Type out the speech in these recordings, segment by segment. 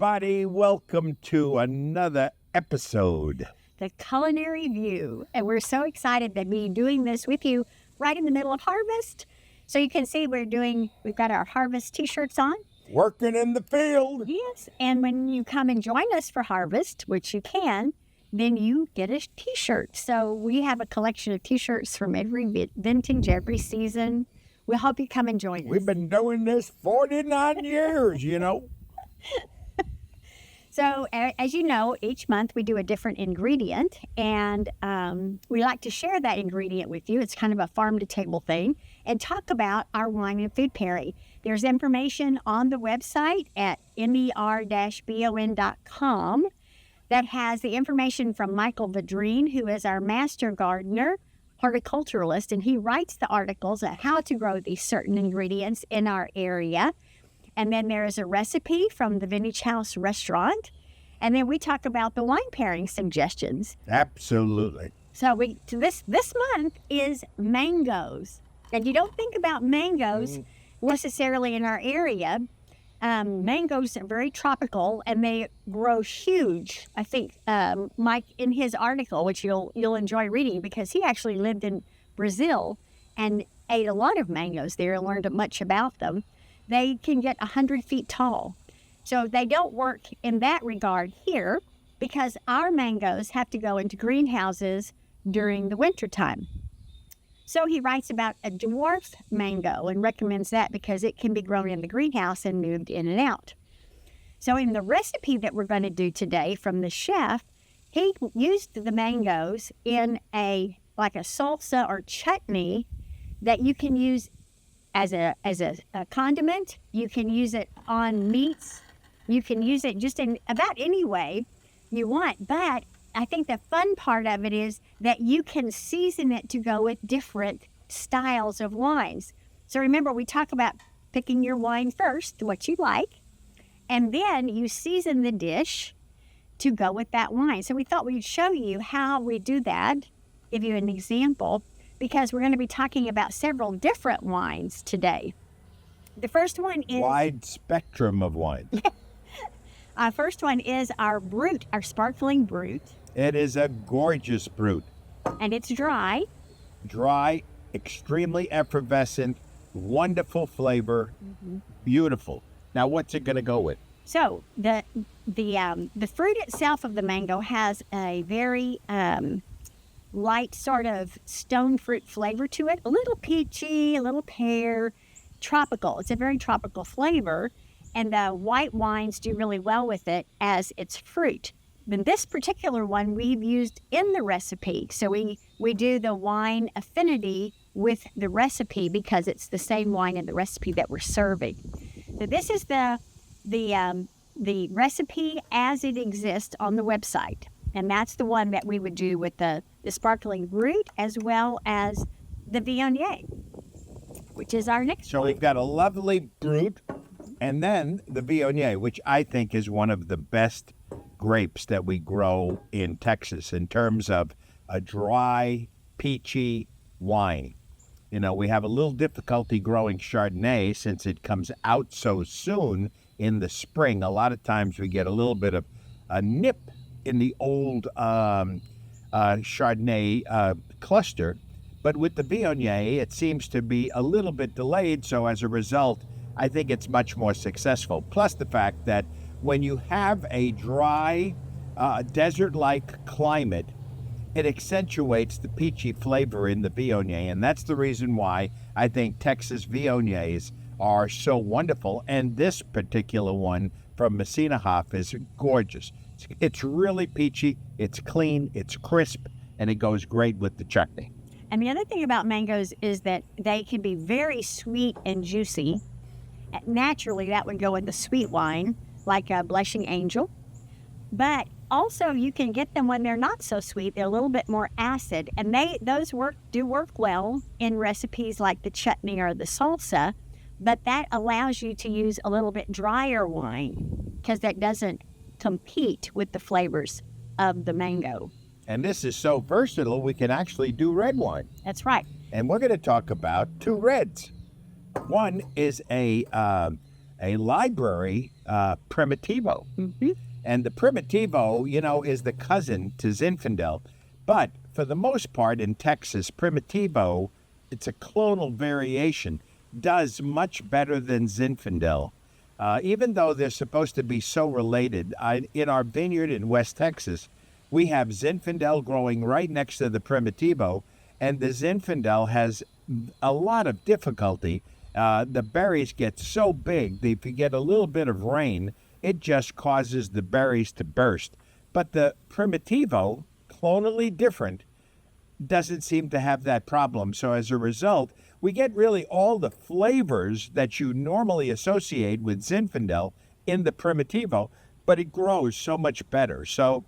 everybody. Welcome to another episode. The Culinary View. And we're so excited to be doing this with you right in the middle of harvest. So you can see we've got our harvest t-shirts on. Working in the field. Yes. And when you come and join us for harvest, which you can, then you get a t-shirt. So we have a collection of t-shirts from every vintage, every season. We hope you come and join us. We've been doing this 49 years, you know. So, as you know, each month we do a different ingredient, and we like to share that ingredient with you. It's kind of a farm-to-table thing, and talk about our wine and food pairing. There's information on the website at mer-bon.com that has the information from Michael Vadrine, who is our master gardener, horticulturalist, and he writes the articles on how to grow these certain ingredients in our area. And then there is a recipe from the Vintage House restaurant. And then we talk about the wine pairing suggestions. Absolutely. So this month is mangoes. And you don't think about mangoes necessarily in our area. Mangoes are very tropical and they grow huge. I think Mike, in his article, which you'll enjoy reading because he actually lived in Brazil and ate a lot of mangoes there and learned much about them. They can get 100 feet tall. So they don't work in that regard here because our mangoes have to go into greenhouses during the wintertime. So he writes about a dwarf mango and recommends that because it can be grown in the greenhouse and moved in and out. So in the recipe that we're going to do today from the chef, he used the mangoes in like a salsa or chutney that you can use as a condiment. You can use it on meats. You can use it just in about any way you want. But I think the fun part of it is that you can season it to go with different styles of wines. So remember, we talk about picking your wine first, what you like, and then you season the dish to go with that wine. So we thought we'd show you how we do that, give you an example, because we're going to be talking about several different wines today. The first one is... Wide spectrum of wines. Our first one is our Brut, our sparkling Brut. It is a gorgeous Brut. And it's dry. Dry, extremely effervescent, wonderful flavor, beautiful. Now, what's it going to go with? So the fruit itself of the mango has a very light sort of stone fruit flavor to it. A little peachy, a little pear, tropical. It's a very tropical flavor. And the white wines do really well with it as its fruit. Then this particular one we've used in the recipe. So we do the wine affinity with the recipe because it's the same wine in the recipe that we're serving. So this is the recipe as it exists on the website. And that's the one that we would do with the sparkling Brut as well as the Viognier, which is our next one. So we've got a lovely Brut and then the Viognier, which I think is one of the best grapes that we grow in Texas in terms of a dry, peachy wine. You know, we have a little difficulty growing Chardonnay since it comes out so soon in the spring. A lot of times we get a little bit of a nip in the old Chardonnay cluster. But with the Viognier, it seems to be a little bit delayed. So as a result, I think it's much more successful. Plus the fact that when you have a dry, desert-like climate, it accentuates the peachy flavor in the Viognier. And that's the reason why I think Texas Viogniers are so wonderful. And this particular one from Messina Hof is gorgeous. It's really peachy, it's clean, it's crisp, and it goes great with the chutney. And the other thing about mangoes is that they can be very sweet and juicy. Naturally, that would go in the sweet wine, like a Blushing Angel. But also, you can get them when they're not so sweet. They're a little bit more acid. And those do work well in recipes like the chutney or the salsa. But that allows you to use a little bit drier wine because that doesn't compete with the flavors of the mango. And this is so versatile, we can actually do red wine. That's right. And we're going to talk about two reds. One is a a library Primitivo. And the Primitivo, is the cousin to Zinfandel. But for the most part in Texas, Primitivo, it's a clonal variation, does much better than Zinfandel. Even though they're supposed to be so related, in our vineyard in West Texas, we have Zinfandel growing right next to the Primitivo, and the Zinfandel has a lot of difficulty. The berries get so big that if you get a little bit of rain, it just causes the berries to burst. But the Primitivo, clonally different, doesn't seem to have that problem. So as a result, we get really all the flavors that you normally associate with Zinfandel in the Primitivo, but it grows so much better. So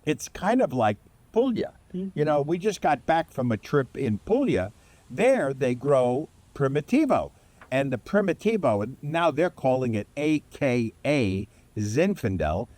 it's kind of like Puglia. We just got back from a trip in Puglia. There they grow Primitivo. And the Primitivo, now they're calling it AKA Zinfandel,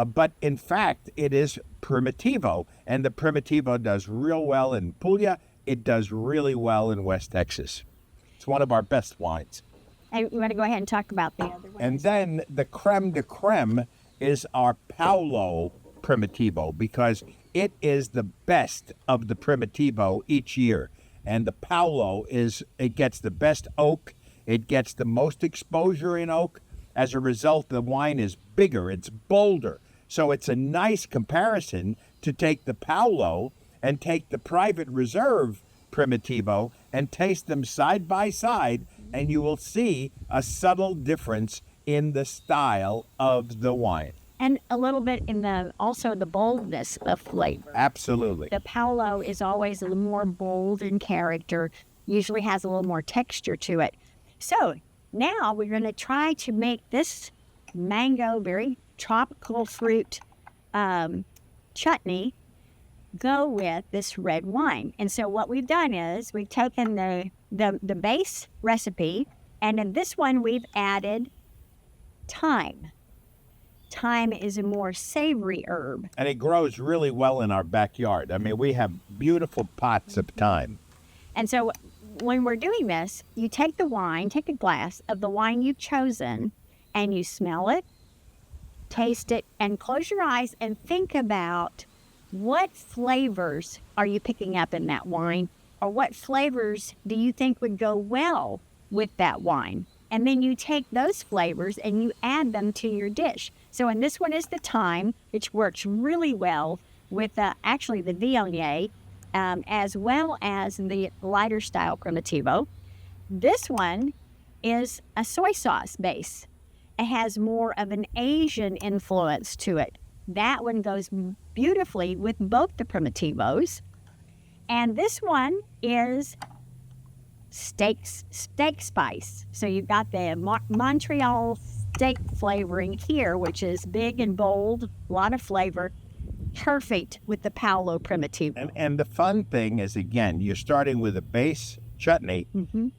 but in fact it is Primitivo. And the Primitivo does real well in Puglia. It does really well in West Texas. It's one of our best wines. And you want to go ahead and talk about the other one? And then the creme de creme is our Paulo Primitivo, because it is the best of the Primitivo each year. And the Paulo it gets the best oak. It gets the most exposure in oak. As a result, the wine is bigger. It's bolder. So it's a nice comparison to take the Paulo and take the private reserve Primitivo and taste them side by side, and you will see a subtle difference in the style of the wine. And a little bit in also the boldness of flavor. Absolutely. The Paulo is always a little more bold in character, usually has a little more texture to it. So now we're going to try to make this mango, very tropical fruit chutney go with this red wine. And so what we've done is we've taken the base recipe, and in this one we've added thyme. Thyme is a more savory herb. And it grows really well in our backyard. I mean, we have beautiful pots of thyme. And so when we're doing this, you take a glass of the wine you've chosen, and you smell it, taste it, and close your eyes and think about what flavors are you picking up in that wine, or what flavors do you think would go well with that wine? And then you take those flavors and you add them to your dish. So in this one is the thyme, which works really well with actually the Viognier, as well as the lighter style Primitivo. This one is a soy sauce base. It has more of an Asian influence to it. That one goes beautifully with both the Primitivos. And this one is steak spice. So you've got the Montreal steak flavoring here, which is big and bold, a lot of flavor, perfect with the Paulo Primitivo. And the fun thing is, again, you're starting with a base chutney,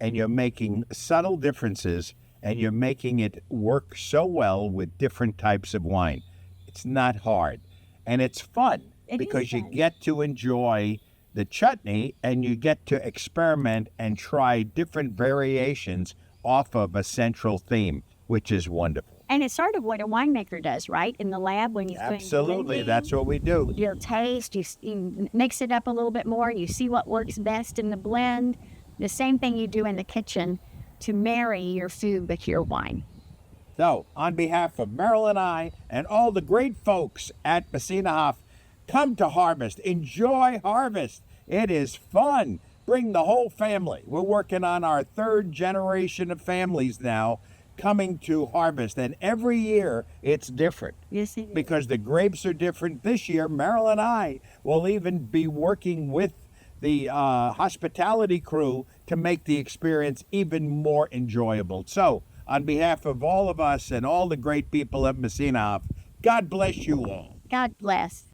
and you're making subtle differences, and you're making it work so well with different types of wine. It's not hard, and it's fun because you get to enjoy the chutney, and you get to experiment and try different variations off of a central theme, which is wonderful. And it's sort of what a winemaker does, right? In the lab when you're Absolutely, that's what we do. You'll taste, you mix it up a little bit more, you see what works best in the blend. The same thing you do in the kitchen to marry your food with your wine. So, on behalf of Merrill and I and all the great folks at Messina Hof, come to Harvest. Enjoy Harvest. It is fun. Bring the whole family. We're working on our third generation of families now coming to Harvest. And every year it's different. Yes, it is. Because the grapes are different. This year, Merrill and I will even be working with the hospitality crew to make the experience even more enjoyable. So, on behalf of all of us and all the great people of Messina Hof, God bless you all. God bless.